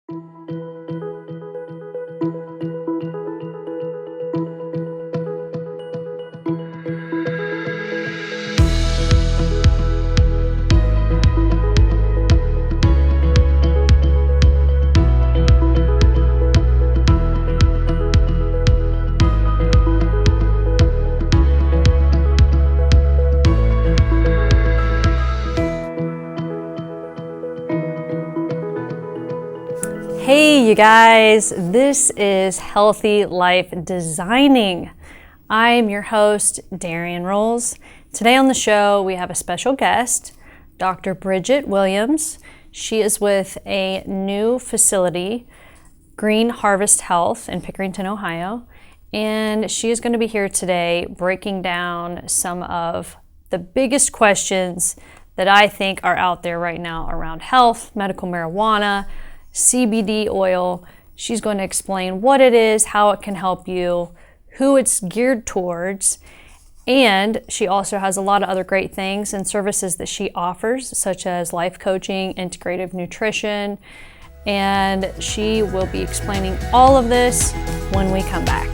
Hey you guys, this is Healthy Life Designing. I'm your host, Darian. Today on the show we have a special guest, Dr. Bridget Williams. She is with a new facility, Green Harvest Health in Pickerington, Ohio, and she is going to be here today breaking down some of the biggest questions that I think are out there right now around health, medical marijuana, CBD oil. She's going to explain what it is, how it can help you, who it's geared towards, and she also has a lot of other great things and services that she offers, such as life coaching, integrative nutrition, and she will be explaining all of this when we come back.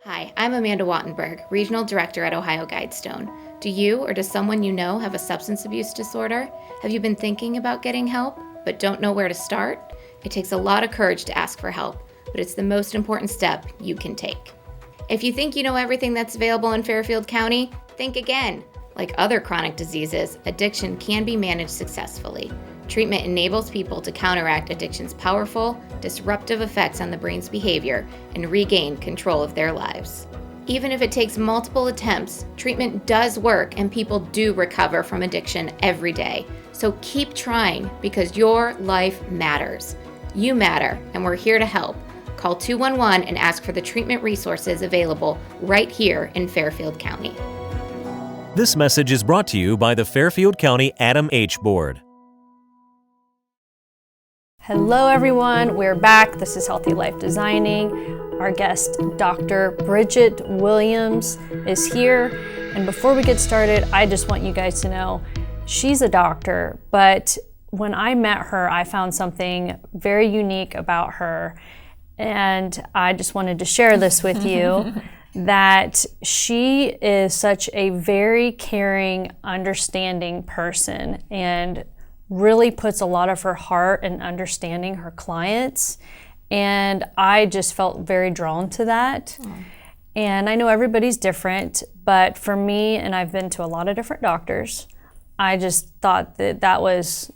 Hi, I'm Amanda Wattenberg, Regional Director at Ohio Guidestone. Do you or does someone you know have a substance abuse disorder? Have you been thinking about getting help, but don't know where to start? It takes a lot of courage to ask for help, but it's the most important step you can take. If you think you know everything that's available in Fairfield County, think again. Like other chronic diseases, addiction can be managed successfully. Treatment enables people to counteract addiction's powerful, disruptive effects on the brain's behavior and regain control of their lives. Even if it takes multiple attempts, treatment does work and people do recover from addiction every day. So keep trying because your life matters. You matter, and we're here to help. Call 211 and ask for the treatment resources available right here in Fairfield County. This message is brought to you by the Fairfield County Adam H. Board. Hello everyone, we're back. This is Healthy Life Designing. Our guest, Dr. Bridget Williams, is here. And before we get started, I just want you guys to know she's a doctor, but when I met her, I found something very unique about her. And I just wanted to share this with you, that she is such a very caring, understanding person and really puts a lot of her heart in understanding her clients. And I just felt very drawn to that. And I know everybody's different, but for me, and I've been to a lot of different doctors, I just thought that that was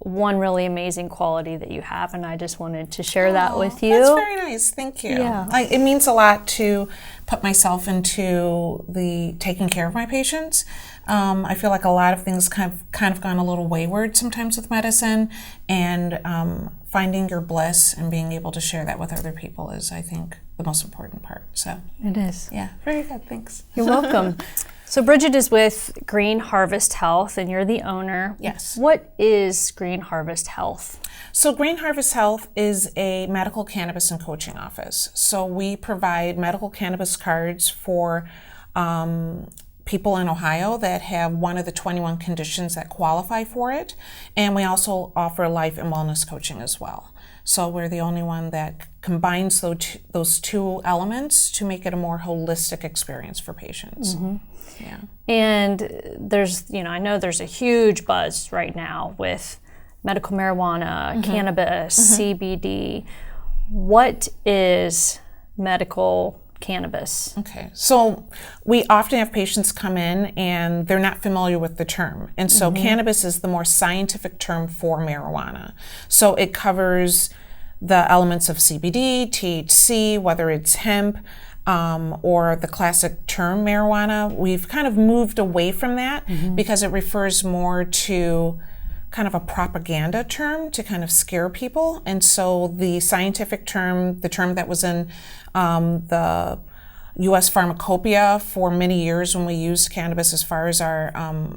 one really amazing quality that you have, and I just wanted to share that with you. That's very nice, thank you. Yeah. It means a lot to put myself into the taking care of my patients. I feel like a lot of things kind of gone a little wayward sometimes with medicine, and finding your bliss and being able to share that with other people is, I think, the most important part. So It is. yeah, very good, thanks. You're welcome. So Bridget is with Green Harvest Health, and you're the owner. Yes. What is Green Harvest Health? So Green Harvest Health is a medical cannabis and coaching office. So we provide medical cannabis cards for people in Ohio that have one of the 21 conditions that qualify for it. And we also offer life and wellness coaching as well. So we're the only one that combines those two elements to make it a more holistic experience for patients. Mm-hmm. Yeah. And there's, I know there's a huge buzz right now with medical marijuana, cannabis, CBD. What is medical cannabis? Okay, so we often have patients come in and they're not familiar with the term. And so cannabis is the more scientific term for marijuana. So it covers the elements of CBD, THC, whether it's hemp, or the classic term marijuana. We've kind of moved away from that because it refers more to kind of a propaganda term to kind of scare people. And so the scientific term, the term that was in the U.S. pharmacopoeia for many years when we used cannabis as far as our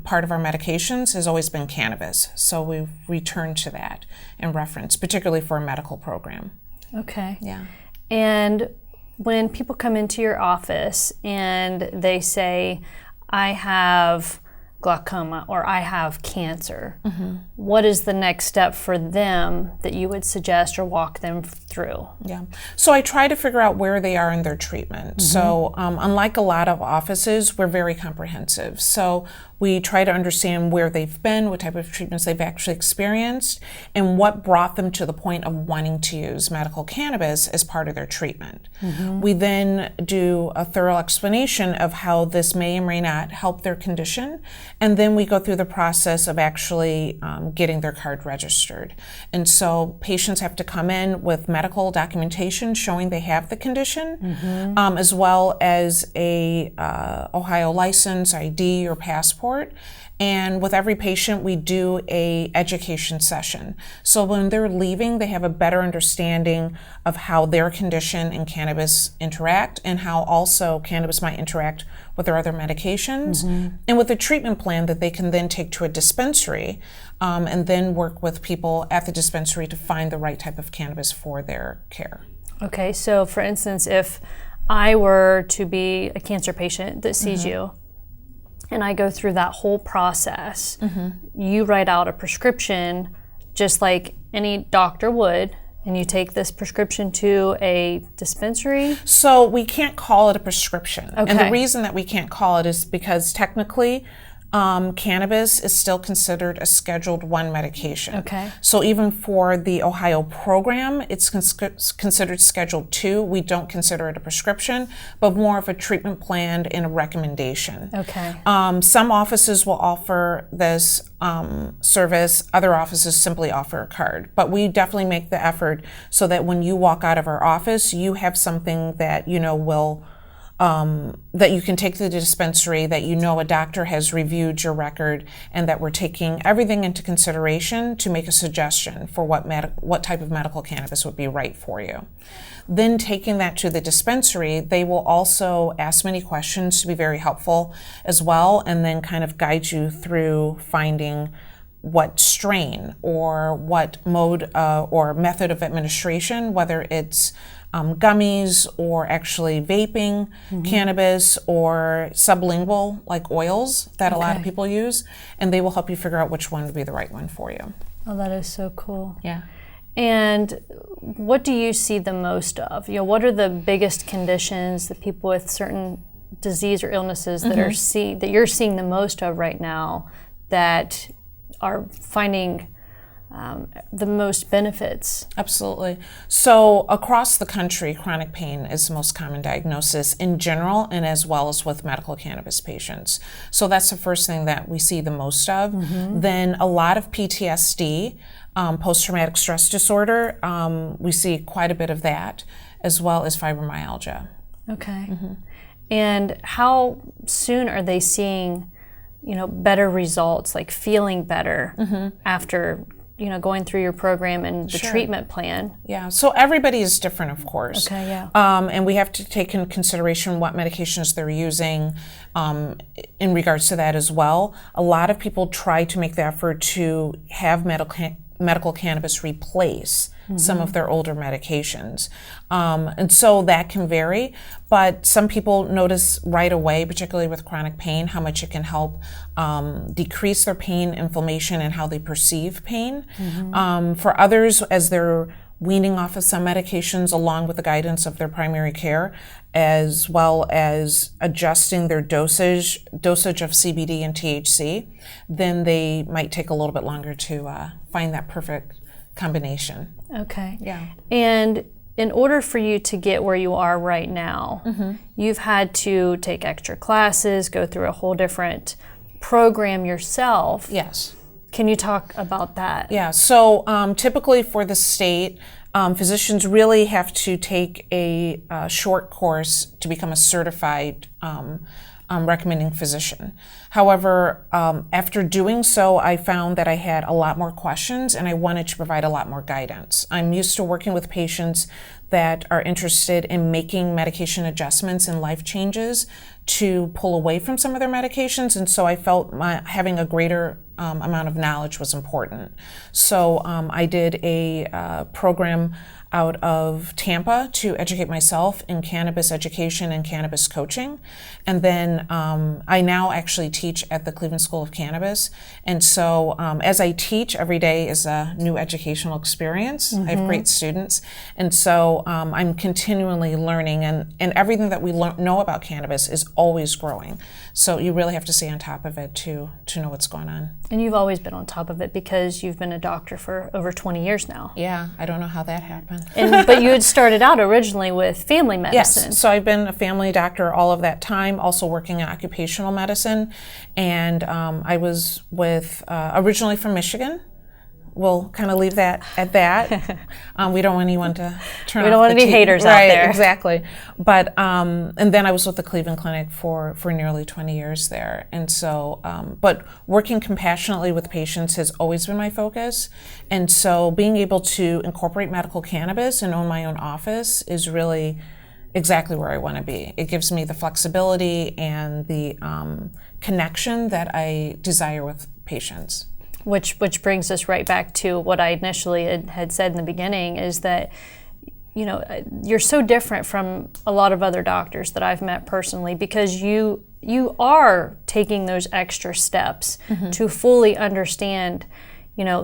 part of our medications, has always been cannabis. So we've returned to that in reference, particularly for a medical program. Okay. Yeah. And when people come into your office and they say, I have glaucoma or I have cancer. What is the next step for them that you would suggest or walk them through? Yeah. So I try to figure out where they are in their treatment. So unlike a lot of offices, we're very comprehensive. So we try to understand where they've been, what type of treatments they've actually experienced, and what brought them to the point of wanting to use medical cannabis as part of their treatment. We then do a thorough explanation of how this may or may not help their condition, and then we go through the process of actually getting their card registered. And so patients have to come in with medical documentation showing they have the condition, as well as a Ohio license, ID, or passport. And with every patient, we do a education session. So when they're leaving, they have a better understanding of how their condition and cannabis interact, and how also cannabis might interact with their other medications, and with a treatment plan that they can then take to a dispensary, and then work with people at the dispensary to find the right type of cannabis for their care. Okay, so for instance, if I were to be a cancer patient that sees you, and I go through that whole process, you write out a prescription just like any doctor would, and you take this prescription to a dispensary? So we can't call it a prescription. Okay. And the reason that we can't call it is because technically cannabis is still considered a Scheduled I medication. Okay. So even for the Ohio program, it's considered Scheduled II. We don't consider it a prescription, but more of a treatment plan and a recommendation. Okay. Some offices will offer this service. Other offices simply offer a card. But we definitely make the effort so that when you walk out of our office, you have something that you know will that you can take to the dispensary, that you know a doctor has reviewed your record, and that we're taking everything into consideration to make a suggestion for what type of medical cannabis would be right for you. Then taking that to the dispensary, they will also ask many questions to be very helpful as well, and then kind of guide you through finding what strain or what mode or method of administration, whether it's gummies or actually vaping cannabis or sublingual like oils that a lot of people use, and they will help you figure out which one would be the right one for you. Oh, that is so cool. Yeah. And what do you see the most of? You know, what are the biggest conditions that people with certain disease or illnesses that are that you're seeing the most of right now that are finding the most benefits? Absolutely. So across the country, chronic pain is the most common diagnosis in general, and as well as with medical cannabis patients. So that's the first thing that we see the most of. Then a lot of PTSD, post-traumatic stress disorder, we see quite a bit of that, as well as fibromyalgia. Okay. And how soon are they seeing, you know, better results, like feeling better after, you know, going through your program and the treatment plan? Yeah, so everybody is different, of course. Okay, yeah. And we have to take into consideration what medications they're using in regards to that as well. A lot of people try to make the effort to have medical cannabis replace some of their older medications. And so that can vary, but some people notice right away, particularly with chronic pain, how much it can help decrease their pain, inflammation, and how they perceive pain. For others, as they're weaning off of some medications along with the guidance of their primary care, as well as adjusting their dosage of CBD and THC, then they might take a little bit longer to find that perfect combination. Okay. Yeah. And in order for you to get where you are right now, you've had to take extra classes, go through a whole different program yourself. Yes. Can you talk about that? Yeah, so typically for the state, physicians really have to take a short course to become a certified recommending physician. However, after doing so, I found that I had a lot more questions and I wanted to provide a lot more guidance. I'm used to working with patients that are interested in making medication adjustments and life changes to pull away from some of their medications, and so I felt having a greater amount of knowledge was important. So I did a program out of Tampa to educate myself in cannabis education and cannabis coaching. And then I now actually teach at the Cleveland School of Cannabis. And so as I teach, every day is a new educational experience. I have great students. And so I'm continually learning, and everything that we know about cannabis is always growing. So you really have to stay on top of it to know what's going on. And you've always been on top of it because you've been a doctor for over 20 years now. Yeah, I don't know how that happened. But you had started out originally with family medicine. Yes, so I've been a family doctor all of that time, also working in occupational medicine. And I was with, originally from Michigan. We'll kind of leave that at that. We don't want anyone to turn off. We don't want any haters out there. Right, exactly. But and then I was with the Cleveland Clinic for nearly 20 years there. And so, but working compassionately with patients has always been my focus. And so being able to incorporate medical cannabis and own my own office is really exactly where I want to be. It gives me the flexibility and the connection that I desire with patients. Which brings us right back to what I initially had said in the beginning, is that, you know, you're so different from a lot of other doctors that I've met personally, because you are taking those extra steps to fully understand, you know,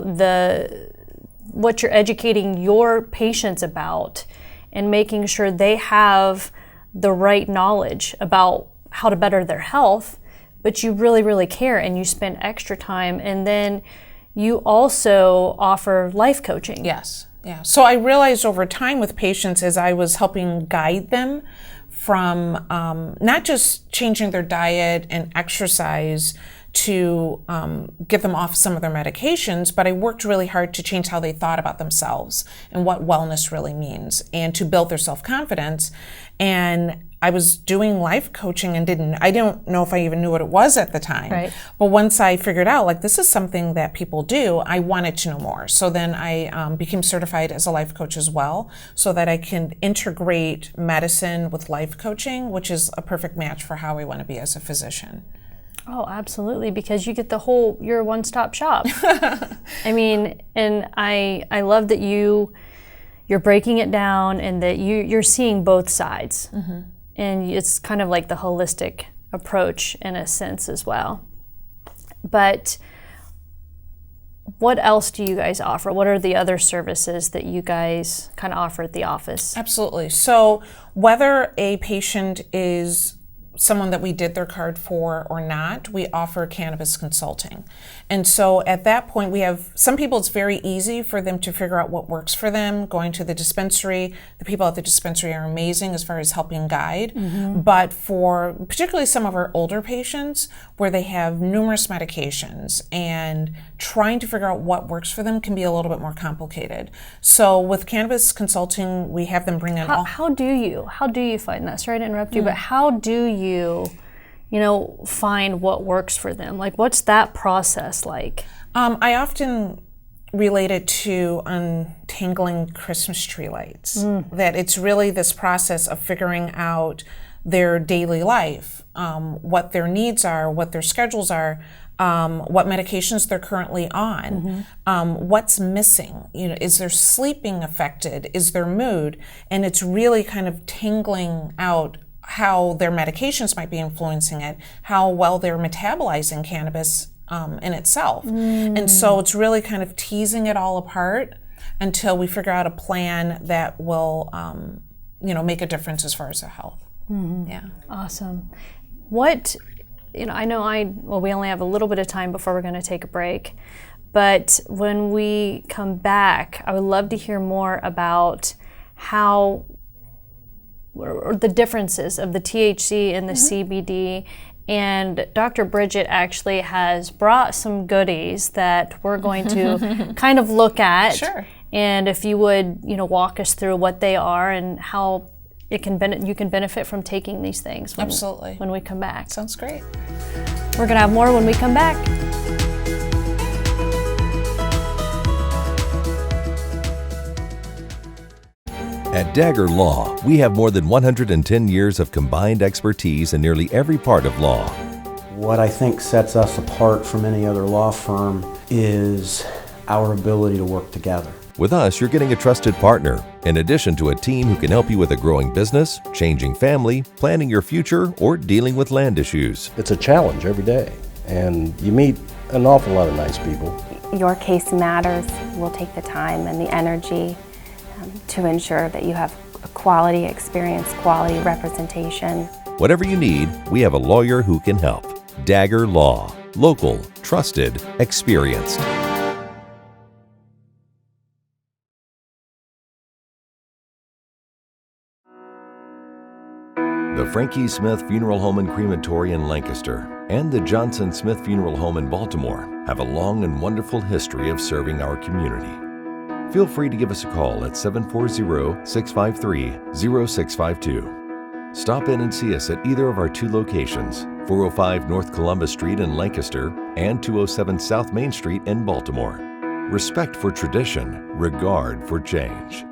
what you're educating your patients about, and making sure they have the right knowledge about how to better their health. But you really, really care, and you spend extra time. And then you also offer life coaching. Yes, yeah. So I realized over time with patients, as I was helping guide them from not just changing their diet and exercise to get them off some of their medications, but I worked really hard to change how they thought about themselves and what wellness really means, and to build their self-confidence. And I was doing life coaching and I don't know if I even knew what it was at the time. Right. But once I figured out, like, this is something that people do, I wanted to know more. So then I became certified as a life coach as well, so that I can integrate medicine with life coaching, which is a perfect match for how I want to be as a physician. Oh, absolutely, because you get you're a one-stop shop. I mean, and I love that you're breaking it down, and that you're seeing both sides. And it's kind of like the holistic approach in a sense as well. But what else do you guys offer? What are the other services that you guys kind of offer at the office? Absolutely. So whether a patient is someone that we did their card for or not, we offer cannabis consulting. And so at that point, we have some people, it's very easy for them to figure out what works for them, going to the dispensary. The people at the dispensary are amazing as far as helping guide. But for particularly some of our older patients, where they have numerous medications, and trying to figure out what works for them can be a little bit more complicated. So with cannabis consulting, we have them bring in How do you find that? Sorry to interrupt you, but how do you find what works for them? Like, what's that process like? I often relate it to untangling Christmas tree lights. That it's really this process of figuring out their daily life, what their needs are, what their schedules are, what medications they're currently on, what's missing. Is their sleeping affected? Is their mood? And it's really kind of tangling out how their medications might be influencing it, how well they're metabolizing cannabis in itself. And so it's really kind of teasing it all apart until we figure out a plan that will make a difference as far as their health. Yeah. Awesome. What, I know we only have a little bit of time before we're going to take a break, but when we come back, I would love to hear more about or the differences of the THC and the CBD. And Dr. Bridget actually has brought some goodies that we're going to kind of look at. Sure. And if you would, walk us through what they are and how you can benefit from taking these things. Absolutely. When we come back. Sounds great. We're going to have more when we come back. At Dagger Law, we have more than 110 years of combined expertise in nearly every part of law. What I think sets us apart from any other law firm is our ability to work together. With us, you're getting a trusted partner, in addition to a team who can help you with a growing business, changing family, planning your future, or dealing with land issues. It's a challenge every day, and you meet an awful lot of nice people. Your case matters. We'll take the time and the energy to ensure that you have a quality experience, quality representation. Whatever you need, we have a lawyer who can help. Dagger Law. Local, trusted, experienced. The Frankie Smith Funeral Home and Crematory in Lancaster and the Johnson Smith Funeral Home in Baltimore have a long and wonderful history of serving our community. Feel free to give us a call at 740-653-0652. Stop in and see us at either of our two locations, 405 North Columbus Street in Lancaster and 207 South Main Street in Baltimore. Respect for tradition, regard for change.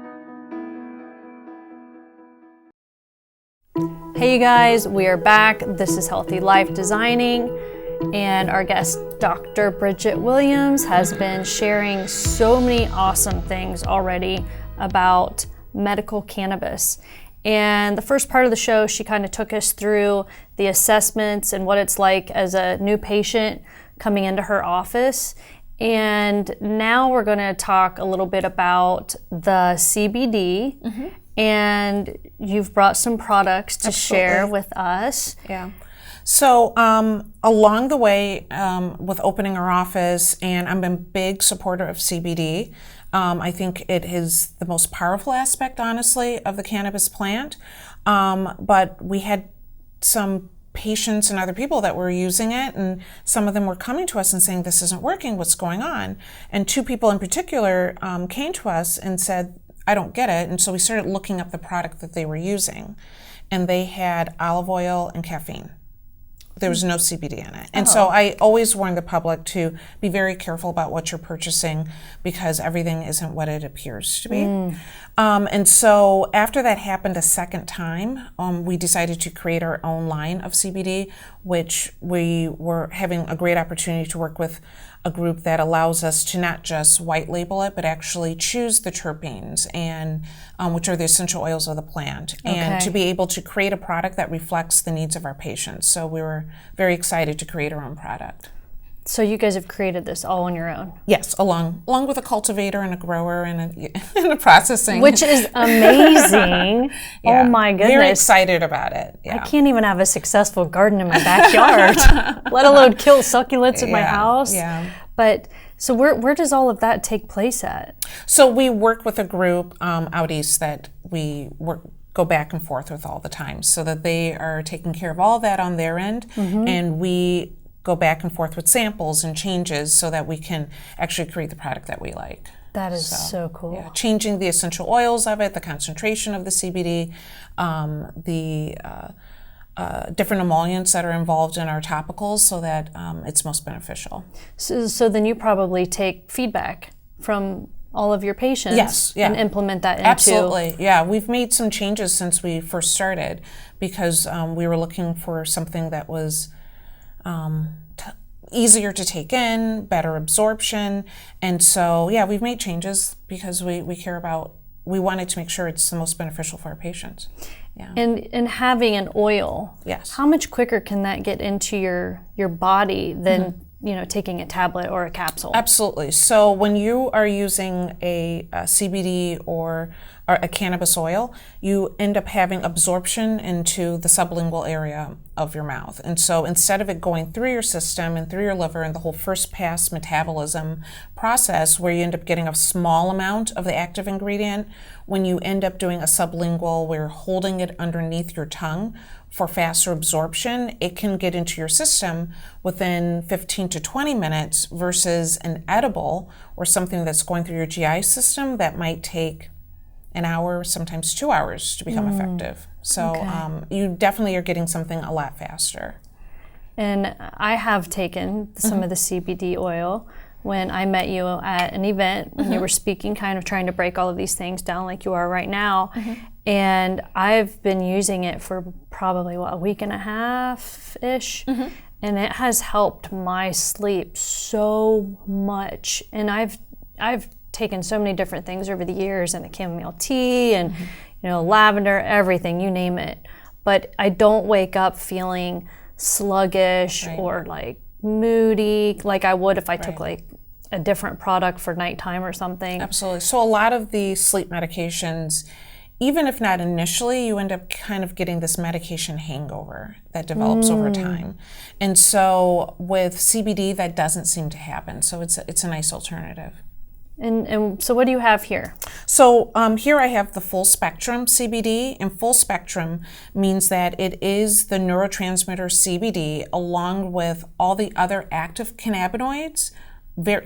Hey you guys, we are back. This is Healthy Life Designing, and our guest, Dr. Bridget Williams, has been sharing so many awesome things already about medical cannabis. And the first part of the show, she kind of took us through the assessments and what it's like as a new patient coming into her office. And now we're going to talk a little bit about the CBD. Mm-hmm. And you've brought some products to share with us. Yeah. So along the way with opening our office, and I'm a big supporter of CBD. I think it is the most powerful aspect, honestly, of the cannabis plant. But we had some patients and other people that were using it, and some of them were coming to us and saying, this isn't working, what's going on? And two people in particular came to us and said, I don't get it. And so we started looking up the product that they were using, and they had olive oil and caffeine. There was no CBD in it. And so I always warn the public to be very careful about what you're purchasing, because everything isn't what it appears to be. And so after that happened a second time, we decided to create our own line of CBD, which we were having a great opportunity to work with a group that allows us to not just white label it, but actually choose the terpenes, and which are the essential oils of the plant, and to be able to create a product that reflects the needs of our patients. So we were very excited to create our own product. So you guys have created this all on your own? Yes, along with a cultivator and a grower and a processing. Which is amazing. Yeah. Oh my goodness. Very excited about it. Yeah. I can't even have a successful garden in my backyard, let alone kill succulents in my house. Yeah. But so where does all of that take place at? So we work with a group out east that we go back and forth with all the time, so that they are taking care of all that on their end, and we go back and forth with samples and changes so that we can actually create the product that we like. That is so cool. Yeah, changing the essential oils of it, the concentration of the CBD, the different emollients that are involved in our topicals, so that it's most beneficial. So then you probably take feedback from all of your patients. Yes, yeah. And implement that into... Absolutely, yeah. We've made some changes since we first started, because we were looking for something that was easier to take in, better absorption, and so we've made changes because we care about, we wanted to make sure it's the most beneficial for our patients. Yeah. And having an oil, yes, how much quicker can that get into your body than taking a tablet or a capsule? Absolutely. So when you are using a CBD or a cannabis oil, you end up having absorption into the sublingual area of your mouth. And so instead of it going through your system and through your liver and the whole first pass metabolism process where you end up getting a small amount of the active ingredient, when you end up doing a sublingual where you're holding it underneath your tongue for faster absorption, it can get into your system within 15 to 20 minutes versus an edible or something that's going through your GI system that might take an hour, sometimes 2 hours to become effective. So you definitely are getting something a lot faster. And I have taken some of the CBD oil. when I met you at an event when you were speaking, kind of trying to break all of these things down like you are right now. And I've been using it for probably, a week and a half-ish. And it has helped my sleep so much. And I've taken so many different things over the years, and the chamomile tea and lavender, everything, you name it. But I don't wake up feeling sluggish or like moody like I would if I took like a different product for nighttime or something. Absolutely. So a lot of the sleep medications, even if not initially, you end up kind of getting this medication hangover that develops over time. And so with CBD, that doesn't seem to happen. So it's a nice alternative. And so what do you have here? So here I have the full spectrum CBD, and full spectrum means that it is the neurotransmitter CBD along with all the other active cannabinoids,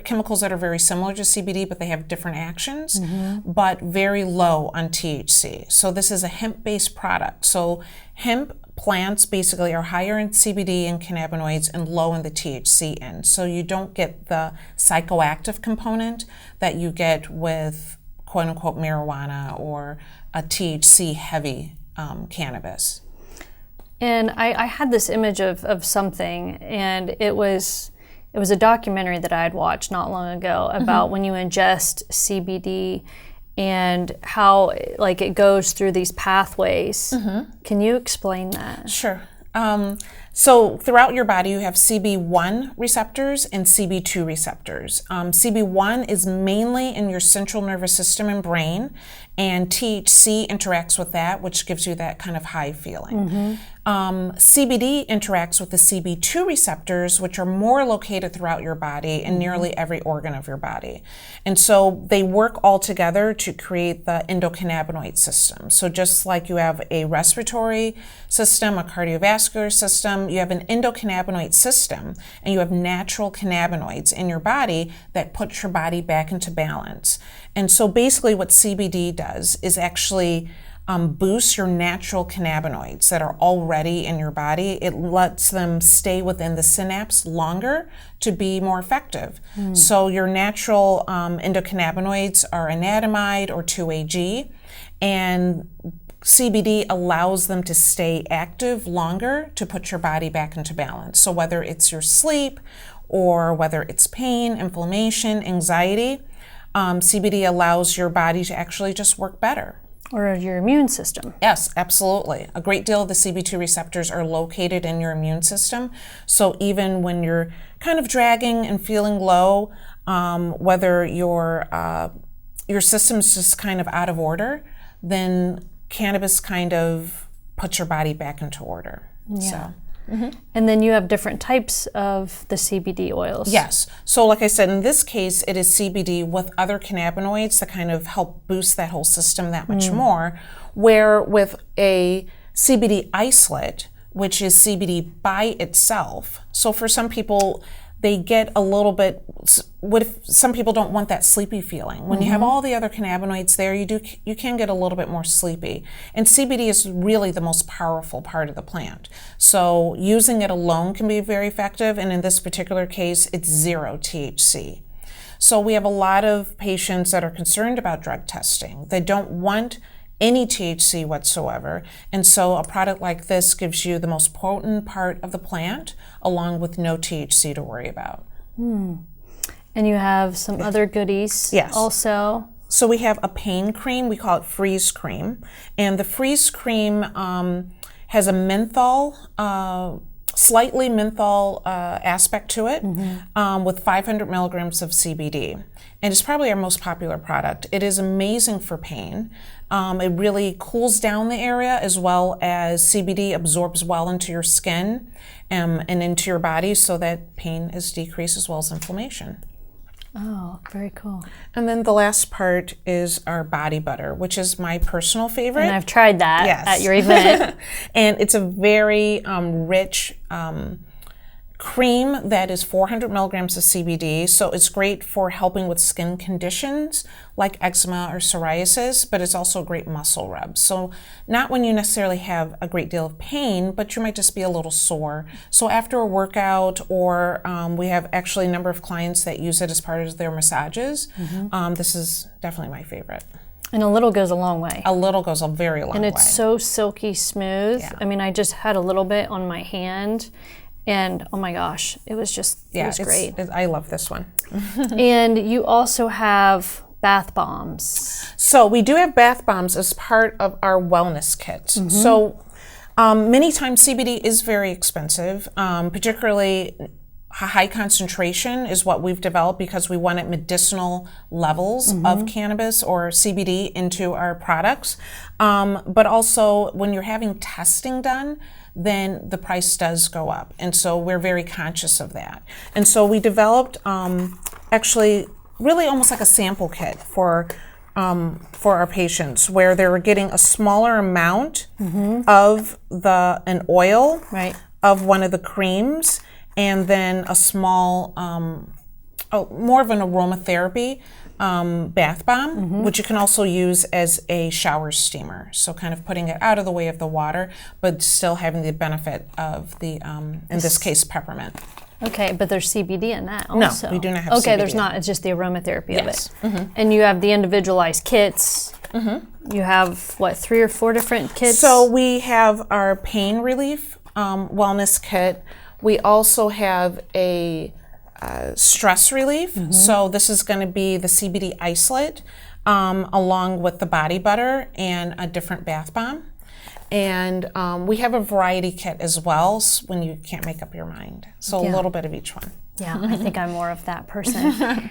chemicals that are very similar to CBD, but they have different actions, but very low on THC. So this is a hemp-based product. So hemp plants basically are higher in CBD and cannabinoids and low in the THC end. So you don't get the psychoactive component that you get with quote-unquote marijuana or a THC-heavy cannabis. And I had this image of something, and it was a documentary that I had watched not long ago about when you ingest CBD and how like it goes through these pathways. Can you explain that? Sure. So throughout your body, you have CB1 receptors and CB2 receptors. CB1 is mainly in your central nervous system and brain, and THC interacts with that, which gives you that kind of high feeling. CBD interacts with the CB2 receptors, which are more located throughout your body in nearly every organ of your body. And so they work all together to create the endocannabinoid system. So just like you have a respiratory system, a cardiovascular system, you have an endocannabinoid system, and you have natural cannabinoids in your body that put your body back into balance. And so basically what CBD does is actually boost your natural cannabinoids that are already in your body. It lets them stay within the synapse longer to be more effective. So your natural endocannabinoids are anandamide or 2-AG, and CBD allows them to stay active longer to put your body back into balance. So whether it's your sleep or whether it's pain, inflammation, anxiety, CBD allows your body to actually just work better. Or your immune system. Yes, absolutely. A great deal of the CB2 receptors are located in your immune system. So even when you're kind of dragging and feeling low, whether your system's just kind of out of order, then cannabis kind of puts your body back into order. Yeah. And then you have different types of the CBD oils. Yes. So like I said, in this case, it is CBD with other cannabinoids that kind of help boost that whole system that much more, where with a CBD Isolate, which is CBD by itself. So for some people, they get a little bit, what if some people don't want that sleepy feeling? When you have all the other cannabinoids there, you can get a little bit more sleepy. And CBD is really the most powerful part of the plant. So using it alone can be very effective, and in this particular case, it's 0 THC. So we have a lot of patients that are concerned about drug testing. They don't want any THC whatsoever. And so a product like this gives you the most potent part of the plant along with no THC to worry about. And you have some other goodies also. So we have a pain cream, we call it freeze cream. And the freeze cream has a menthol, slightly menthol aspect to it with 500 milligrams of CBD. And it's probably our most popular product. It is amazing for pain. It really cools down the area, as well as CBD absorbs well into your skin and into your body, so that pain is decreased as well as inflammation. Oh, very cool. And then the last part is our body butter, which is my personal favorite. And I've tried that at your event. And it's a very rich cream that is 400 milligrams of CBD, so it's great for helping with skin conditions like eczema or psoriasis, but it's also a great muscle rub. So not when you necessarily have a great deal of pain, but you might just be a little sore. So after a workout, or we have actually a number of clients that use it as part of their massages. This is definitely my favorite. And a little goes a long way. A little goes a very long way. And it's so silky smooth. Yeah. I mean, I just had a little bit on my hand, and oh my gosh, it was just, it was great. I love this one. And you also have bath bombs. So we do have bath bombs as part of our wellness kit. So many times CBD is very expensive, particularly high concentration is what we've developed because we wanted medicinal levels of cannabis or CBD into our products. But also when you're having testing done, then the price does go up. And so we're very conscious of that. And so we developed actually really almost like a sample kit for our patients, where they were getting a smaller amount of an oil of one of the creams, and then a small, more of an aromatherapy bath bomb, which you can also use as a shower steamer. So kind of putting it out of the way of the water, but still having the benefit of the, in this case, peppermint. Okay, but there's CBD in that also. No, we do not have Okay, CBD. there's not. It's just the aromatherapy of it. Mm-hmm. And you have the individualized kits. You have, what, 3 or 4 different kits? So we have our pain relief wellness kit. We also have a stress relief. So this is going to be the CBD Isolate, along with the body butter and a different bath bomb. And we have a variety kit as well when you can't make up your mind. So a little bit of each one. Yeah, I think I'm more of that person.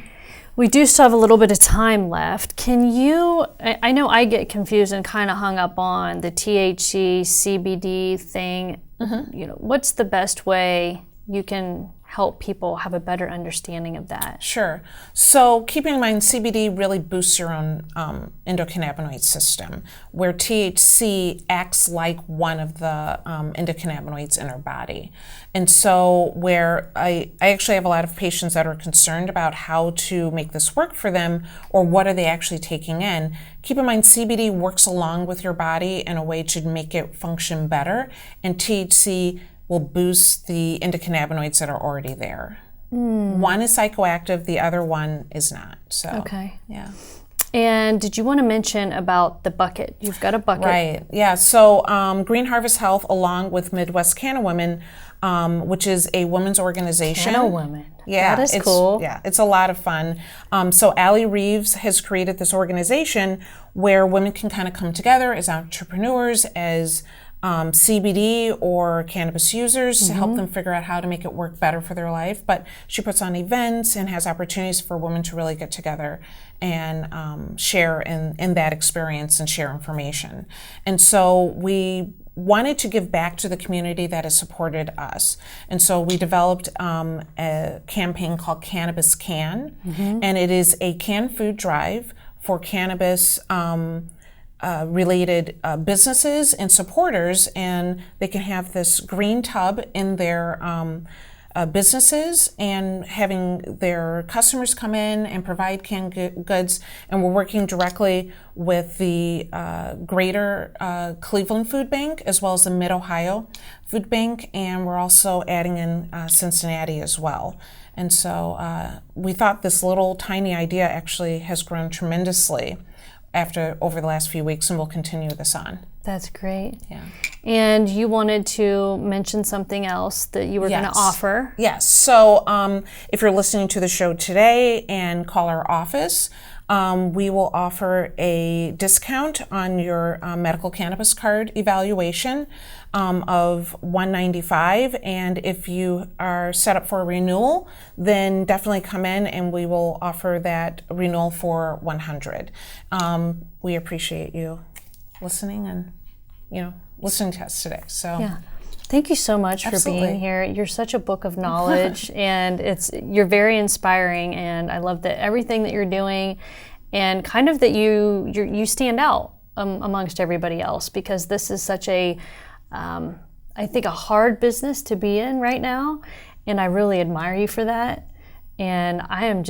We do still have a little bit of time left. Can you, I know I get confused and kind of hung up on the THC, CBD thing. You know, what's the best way you can help people have a better understanding of that? Sure. So keeping in mind, CBD really boosts your own endocannabinoid system, where THC acts like one of the endocannabinoids in our body. And so where I actually have a lot of patients that are concerned about how to make this work for them, or what are they actually taking in. Keep in mind, CBD works along with your body in a way to make it function better, and THC will boost the endocannabinoids that are already there. One is psychoactive, the other one is not. So, okay. Yeah. And did you want to mention about the bucket? You've got a bucket. Right, yeah. So Green Harvest Health, along with Midwest Canna Women, which is a women's organization. Canna Women. Yeah, that is cool. Yeah, it's a lot of fun. So Allie Reeves has created this organization where women can kind of come together as entrepreneurs, as CBD or cannabis users to help them figure out how to make it work better for their life. But she puts on events and has opportunities for women to really get together and share in that experience and share information. And so we wanted to give back to the community that has supported us. And so we developed a campaign called Cannabis Can, and it is a canned food drive for cannabis related businesses and supporters, and they can have this green tub in their businesses and having their customers come in and provide canned goods. And we're working directly with the Greater Cleveland Food Bank as well as the Mid-Ohio Food Bank, and we're also adding in Cincinnati as well. And so we thought this little tiny idea actually has grown tremendously over the last few weeks, and we'll continue this on. That's great. Yeah. And you wanted to mention something else that you were going to offer. Yes. So if you're listening to the show today and call our office, we will offer a discount on your medical cannabis card evaluation of $195, and if you are set up for a renewal, then definitely come in and we will offer that renewal for $100. We appreciate you listening and listening to us today. So yeah. Thank you so much for being here. You're such a book of knowledge, and you're very inspiring, and I love that everything that you're doing, and kind of that you stand out amongst everybody else, because this is such a I think a hard business to be in right now, And I really admire you for that. And I'm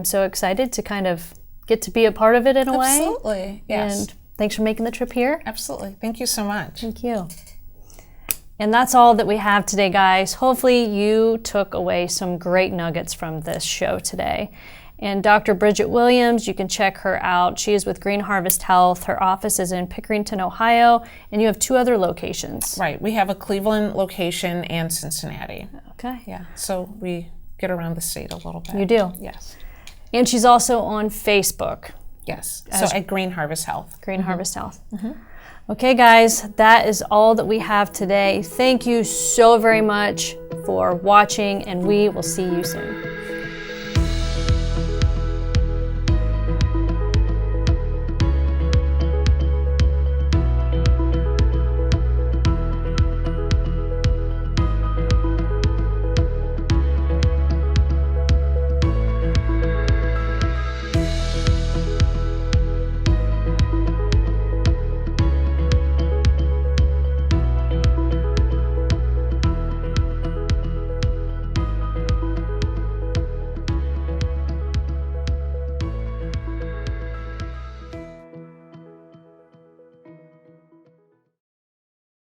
so excited to kind of get to be a part of it in a way. Absolutely, yes. And thanks for making the trip here. Absolutely. Thank you so much. Thank you. And that's all that we have today, guys. Hopefully you took away some great nuggets from this show today. And Dr. Bridget Williams, you can check her out. She is with Green Harvest Health. Her office is in Pickerington, Ohio, and you have 2 other locations. Right. We have a Cleveland location and Cincinnati. Okay. Yeah. So we get around the state a little bit. You do? Yes. And she's also on Facebook. Yes. So at Green Harvest Health. Green Harvest Health. Okay, guys, that is all that we have today. Thank you so very much for watching, and we will see you soon.